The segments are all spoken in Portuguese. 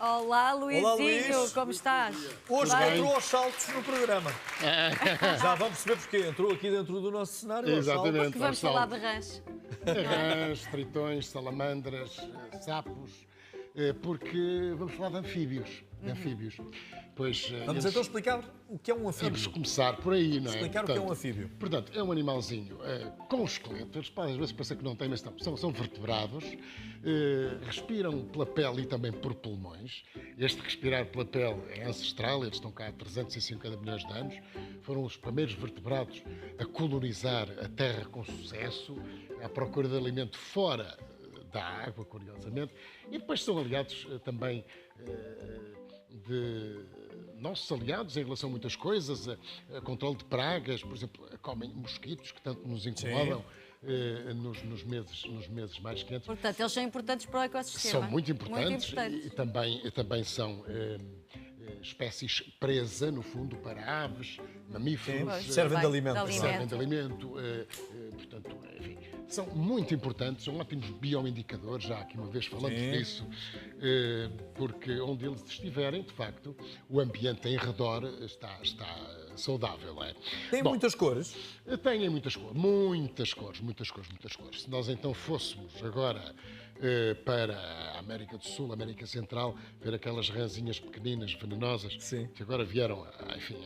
Olá, Luizinho, Luís. como estás? Hoje Bem? entrou aos saltos no programa. Já vão perceber porque entrou aqui dentro do nosso cenário. aos saltos. Exatamente. Que vamos aos falar de saltos. rãs. Rãs, tritões, salamandras, sapos, porque vamos falar de anfíbios. Pois, Vamos então explicar o que é um vamos anfíbio. começar por aí, não é? Explicar o que é um anfíbio. Portanto, é um animalzinho com esqueleto, eles podem às vezes parecer que não têm, mas são vertebrados, respiram pela pele e também por pulmões. Este respirar pela pele é ancestral, eles estão cá há 350 milhões de anos, foram os primeiros vertebrados a colonizar a Terra com sucesso, à procura de alimento fora da água, curiosamente, e depois são aliados também de nossos aliados em relação a muitas coisas, a controle de pragas, por exemplo, comem mosquitos que tanto nos incomodam nos meses mais quentes. Portanto, eles são importantes para o ecossistema. São muito importantes, Muito e também são espécies presa, no fundo, para aves, mamíferos. Pois, Servem de bem, alimento. Servem de alimento, portanto, enfim, são muito importantes, são ótimos bioindicadores, já aqui uma vez falamos Sim. disso, porque onde eles estiverem, de facto, o ambiente em redor está saudável. Não é? Tem Bom, muitas cores. têm muitas cores. Se nós então fôssemos agora para a América do Sul, América Central, ver aquelas rãzinhas pequeninas, venenosas, Sim. que agora vieram, enfim,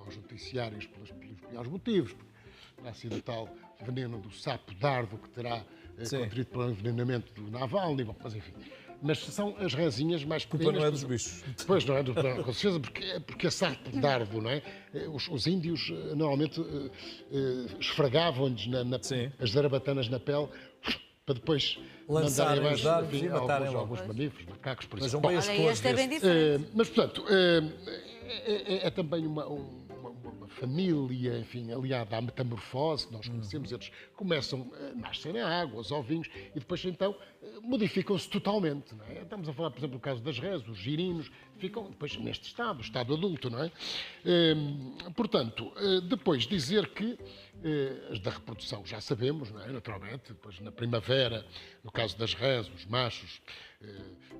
aos noticiários pelos piores motivos, porque terá sido o tal veneno do sapo dardo que terá Sim. contribuído para o envenenamento do Navalny, bom, mas enfim. Mas são as rãzinhas mais Culpa pequenas. não é dos bichos. Pois não é, com certeza, porque a sapo dardo, não é? Os índios normalmente esfregavam-lhes Sim. as zarabatanas na pele para depois Lançarem mandarem os dardos enfim, e matarem logo. alguns mamíferos, macacos, por Vejam exemplo. bem Bom, as Olha, cores este é bem deste. diferente. mas, portanto, é também uma família, enfim, aliada à metamorfose que nós conhecemos. Eles começam a nascer na água, os ovinhos, e depois, então, modificam-se totalmente. Não é? Estamos a falar, por exemplo, do caso das rãs, os girinos, ficam depois neste estado, o estado adulto, não é? Portanto, depois dizer que as da reprodução já sabemos, não é? Naturalmente, depois na primavera, no caso das rãs, os machos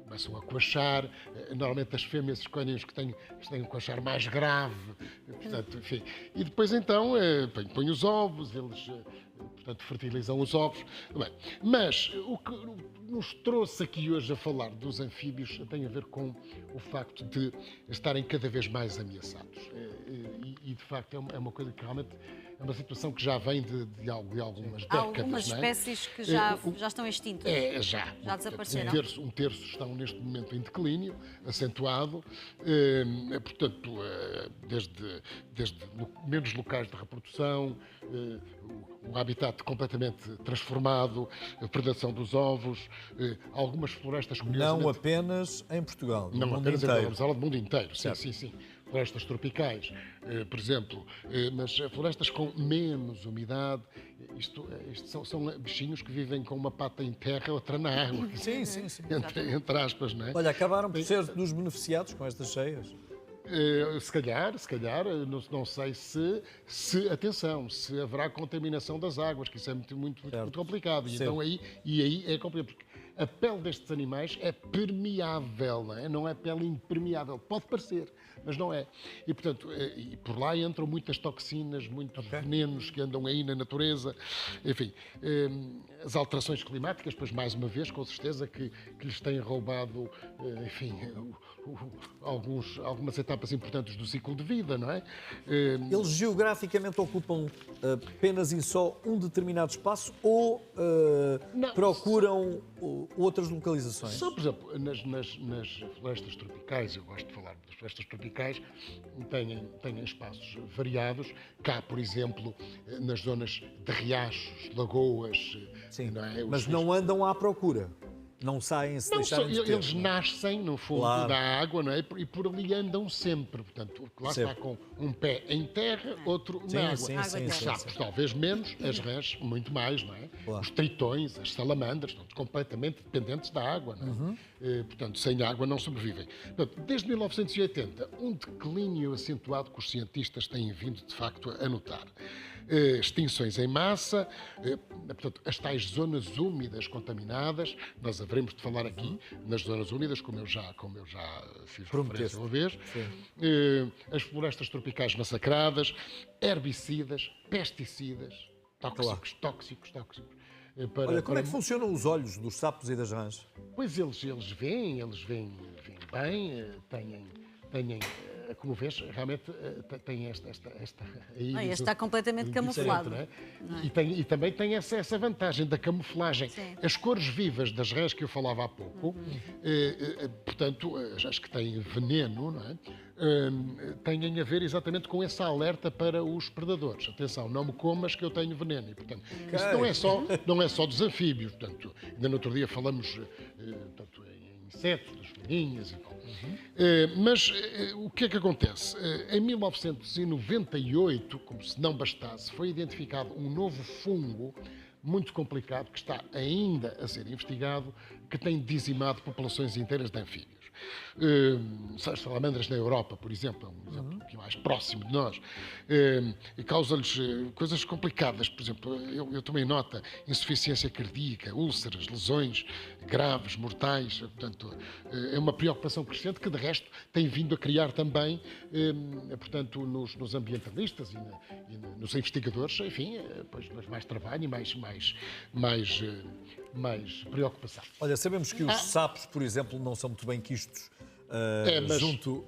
começam a coachar, normalmente as fêmeas escolhem os que têm um coachar mais grave, portanto, enfim. E depois então põem os ovos, eles portanto fertilizam os ovos. Bem, mas o que nos trouxe aqui hoje a falar dos anfíbios tem a ver com o facto de estarem cada vez mais ameaçados. E de facto é uma coisa que realmente é uma situação que já vem de algumas Há décadas. algumas não é? espécies que já estão extintas. Já. Já desapareceram. Um terço estão neste momento em declínio, acentuado, portanto, desde menos locais de reprodução, o habitat completamente transformado, a predação dos ovos, algumas florestas curiosamente... Não apenas em Portugal, no Não mundo apenas inteiro. vamos falar do mundo inteiro, Certo. sim. Florestas tropicais, por exemplo, mas florestas com menos umidade. Isto são bichinhos que vivem com uma pata em terra, outra na água. Sim. Entre aspas, não é? Olha, acabaram por ser dos beneficiados com estas cheias. Se calhar, não sei se haverá contaminação das águas, que isso é muito complicado. E então aí é complicado, porque a pele destes animais é permeável, não é? Não é pele impermeável. Pode parecer, mas não é. E, portanto, e por lá entram muitas toxinas, muitos venenos que andam aí na natureza. Enfim, as alterações climáticas, pois mais uma vez, com certeza, que lhes têm roubado, enfim, algumas etapas importantes do ciclo de vida, não é? Eles geograficamente ocupam apenas e só um determinado espaço ou Não, procuram outras localizações? Só, por exemplo, nas florestas tropicais, eu gosto de falar das florestas tropicais, têm espaços variados. Cá, por exemplo, nas zonas de riachos, lagoas... Sim, não é? mas não andam à procura. Não saem se Não, deixarem de ter. eles nascem no fundo Claro. da água, não é? E por ali andam sempre. Portanto, lá Sempre. está com um pé em terra, outro Sim, na água. sim, sim, Os sim, sapos talvez menos, as rãs muito mais, não é? Claro. Os tritões, as salamandras, estão completamente dependentes da água, não é? Portanto, sem água não sobrevivem. Portanto, desde 1980, um declínio acentuado que os cientistas têm vindo, de facto, a notar. extinções em massa, portanto, as tais zonas úmidas contaminadas. Nós haveremos de falar aqui nas zonas úmidas, como eu já fiz referência uma vez. As florestas tropicais massacradas, herbicidas, pesticidas, tóxicos. Olha, como é que funcionam os olhos dos sapos e das rãs? Pois eles veem bem, têm, como vês, realmente tem esta Este está completamente camuflado. não é? E também tem essa vantagem da camuflagem. Sim. As cores vivas das rãs que eu falava há pouco, portanto, as que têm veneno, não é? Têm a ver exatamente com esse alerta para os predadores. Atenção, não me comas que eu tenho veneno. E, portanto, isso não é só dos anfíbios. Portanto, ainda no outro dia falamos portanto, em insetos, das formigas e tal. Mas o que é que acontece? Em 1998, como se não bastasse, foi identificado um novo fungo muito complicado, que está ainda a ser investigado, que tem dizimado populações inteiras de anfíbios. As salamandras na Europa, por exemplo, é um exemplo aqui mais próximo de nós, e causa-lhes coisas complicadas. Por exemplo, eu tomei nota: insuficiência cardíaca, úlceras, lesões graves, mortais. Portanto, é uma preocupação crescente que, de resto, tem vindo a criar também, portanto, nos ambientalistas e nos investigadores, enfim, pois mais trabalho e mais preocupação. Olha, sabemos que os sapos, por exemplo, não são muito bem quistos junto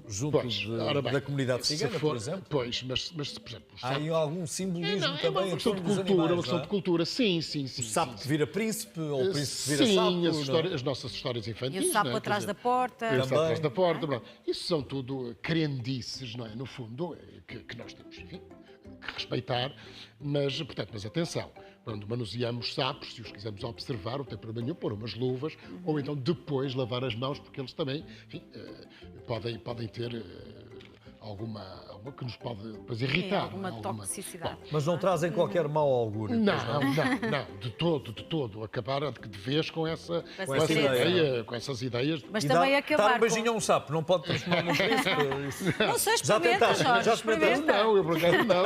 da comunidade cigana, por exemplo. Pois, mas por exemplo... Há aí algum simbolismo É uma também questão de cultura, uma questão de cultura, sim. O sapo que vira príncipe, ou o príncipe que vira sim, sapo. as nossas histórias infantis. E o sapo não é? atrás da porta. O sapo atrás da porta. Pronto. Isso são tudo crendices, não é? No fundo, que nós temos, enfim, que respeitar, mas atenção, quando manuseamos sapos, se os quisermos observar, não tem problema nenhum pôr umas luvas, ou então depois lavar as mãos, porque eles também, enfim, podem ter alguma que nos pode depois irritar. Alguma toxicidade. Mas não trazem qualquer mau augúrio. Não, de todo. Acabar de vez com essas ideias. Mas também Dar acabar um beijinho a um sapo, não pode transformar num príncipe. Não sei, Já experimenta, tentaste? Jorge. Já experimentaste? experimenta. Não, eu por acaso não,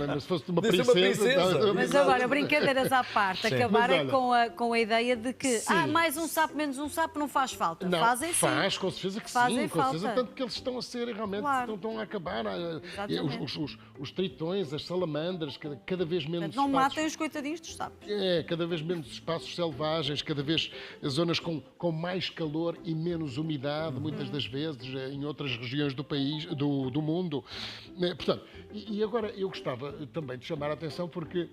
mas se fosse uma Deve ser uma princesa... princesa. Mas agora, brincadeiras à parte, acabarem Mas olha, com a ideia de que mais um sapo, menos um sapo, não faz falta. Não, Fazem sim. faz, com certeza que Fazem sim, com certeza, falta. tanto que eles estão a ser realmente, Claro. estão a acabar. Exatamente. Os tritões, as salamandras, cada vez menos Portanto, não espaços. matem os coitadinhos dos sapos. Cada vez menos espaços selvagens, cada vez zonas com mais calor e menos umidade, muitas das vezes, em outras regiões do país, do mundo. Portanto, e agora eu gostava também de chamar a atenção porque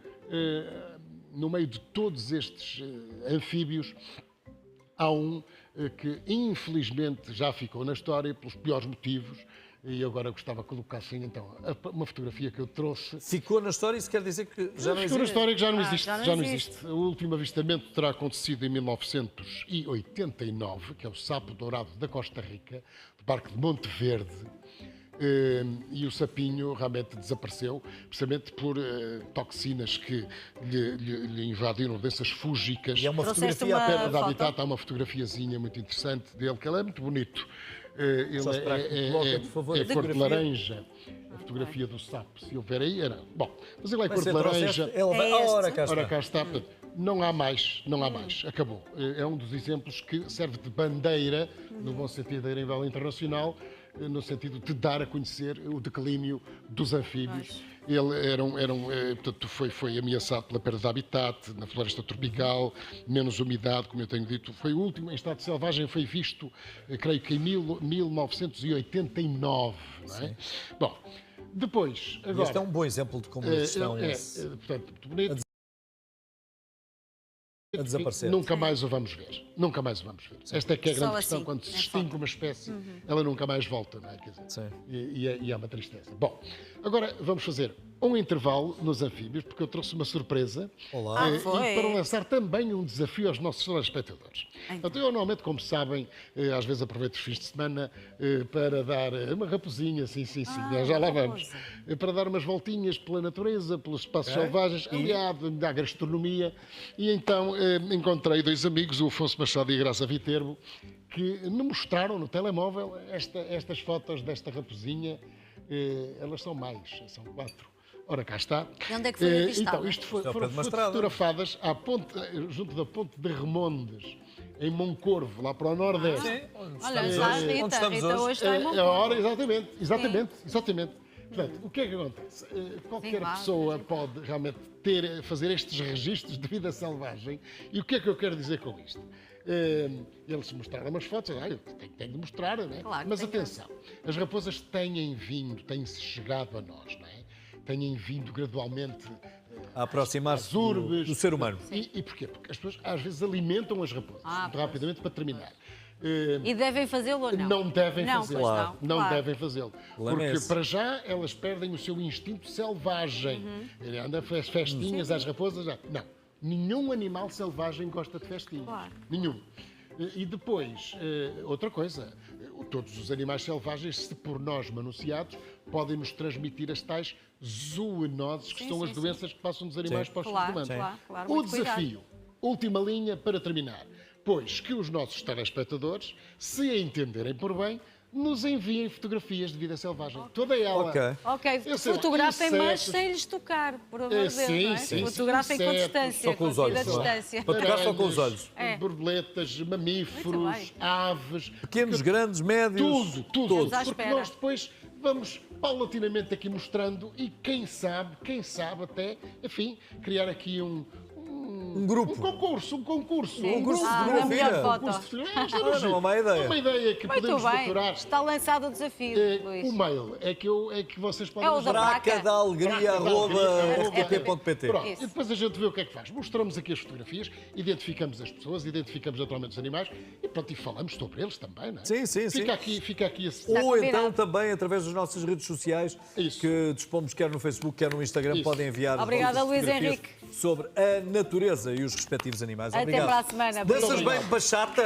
no meio de todos estes anfíbios há um que infelizmente já ficou na história pelos piores motivos. E agora gostava que colocassem, então, uma fotografia que eu trouxe. Ficou na história, isso quer dizer que já não Ficou na existe. história que já não existe. já Já não não existe. O último avistamento terá acontecido em 1989, que é o sapo dourado da Costa Rica, do Parque de Monte Verde. E o sapinho realmente desapareceu, precisamente por toxinas que lhe invadiram, doenças fúngicas. E é uma Trouxeste fotografia uma apenas. Perto da foto? habitat há uma fotografiazinha muito interessante dele, que ele é muito bonito. Ele Só esperar que coloquem, por favor, a é cor de fotografia. laranja. A fotografia do sapo, se houver aí, era. Bom, mas ele é Mas cor de se trouxeste, laranja. ele vai. É este. Ora, cá Ora, está. cá está. Portanto, não há mais, acabou. É um dos exemplos que serve de bandeira, no bom sentido a nível internacional, no sentido de dar a conhecer o declínio dos anfíbios. Ele portanto, foi ameaçado pela perda de habitat na floresta tropical, menos umidade, como eu tenho dito. Foi o último em estado selvagem, foi visto, creio que em 1989. Não é? Bom, depois, agora... Este é um bom exemplo de como eles estão portanto, muito bonito. a desaparecer. Nunca mais o vamos ver. Nunca mais o vamos ver. Esta é que é a Só grande assim, questão. Quando se é extingue foto. uma espécie, ela nunca mais volta, não é? Quer dizer, Sim. e é uma tristeza. Bom, agora vamos fazer um intervalo nos anfíbios, porque eu trouxe uma surpresa. Olá. Ah, foi? E para lançar também um desafio aos nossos telespectadores. Então, eu normalmente, como sabem, às vezes aproveito os fins de semana para dar uma raposinha, sim, já lá vamos. Para dar umas voltinhas pela natureza, pelos espaços selvagens, aliado da gastronomia. E então encontrei dois amigos, o Afonso Machado e a Graça Viterbo, que me mostraram no telemóvel estas fotos desta raposinha. Elas são mais, são 4. Ora, cá está. E onde é que foi avistada? Então, isto Isto é ao pé foram de uma estrada. fotografadas junto da ponte de Remondes, em Moncorvo, lá para o Nordeste. Sim, Olha, estamos já a hoje. Onde Rita, estamos Rita hoje está em A Moncorvo. hora, exatamente. Portanto, o que é que acontece? Qualquer vá, pessoa pode realmente fazer estes registros de vida selvagem. E o que é que eu quero dizer com isto? Eles mostraram umas fotos, eu tenho de mostrar, não é? Claro, Mas tem atenção, as raposas têm-se chegado a nós, não é? Têm vindo gradualmente A aproximar-se às urbes. do ser humano. E porquê? Porque as pessoas às vezes alimentam as raposas, muito pois. rapidamente, para terminar. E devem fazê-lo ou não? Não devem Não, fazê-lo. pois Claro. Não claro. devem fazê-lo. Problema é Porque, esse. para já, elas perdem o seu instinto selvagem. Ele anda a festinhas às raposas. Não. Nenhum animal selvagem gosta de festinhas. Claro. Nenhum. E depois, outra coisa. Todos os animais selvagens, se por nós manoseados, podem nos transmitir as tais zoonoses, que Sim, são sim, as sim. doenças que passam dos animais para os seres Claro, humanos. claro. O Muito cuidado. desafio, última linha para terminar, pois que os nossos telespectadores, se a entenderem por bem, nos enviem fotografias de vida selvagem. Toda ela. Ok. Ok, Eu sei lá, fotografem, mas insetos. sem lhes tocar, por amor de Deus, Sim, não é? sim, Fotografem com insetos, distância, só com os olhos, devida não é? distância. Para tocar só com os Aranhas, olhos. É. borboletas, mamíferos, Muito bem. aves. Pequenos, grandes, médios. Tudo. Todos à Porque espera. nós depois vamos paulatinamente aqui mostrando e quem sabe até, enfim, criar aqui um grupo. Um concurso. Um concurso de da fotografia. melhor foto. Concurso de fotografia. Ah, não, uma má ideia. Uma ideia que Muito podemos bem, faturar. está lançado o desafio, Luís. O mail é que vocês podem É o da usar. Braca. Braca da alegria, @rtp.pt. Pronto, e depois a gente vê o que é que faz. Mostramos aqui as fotografias, identificamos as pessoas, identificamos naturalmente os animais e pronto, e falamos sobre eles também, não é? Sim. Fica aqui esse... Está Ou combinado. então também através das nossas redes sociais, Isso. que dispomos quer no Facebook, quer no Instagram, Isso. podem enviar Obrigada, as vossas Luís fotografias Henrique. sobre a natureza e os respectivos animais. Até Obrigado. para a semana. Danças Obrigado. bem bachata.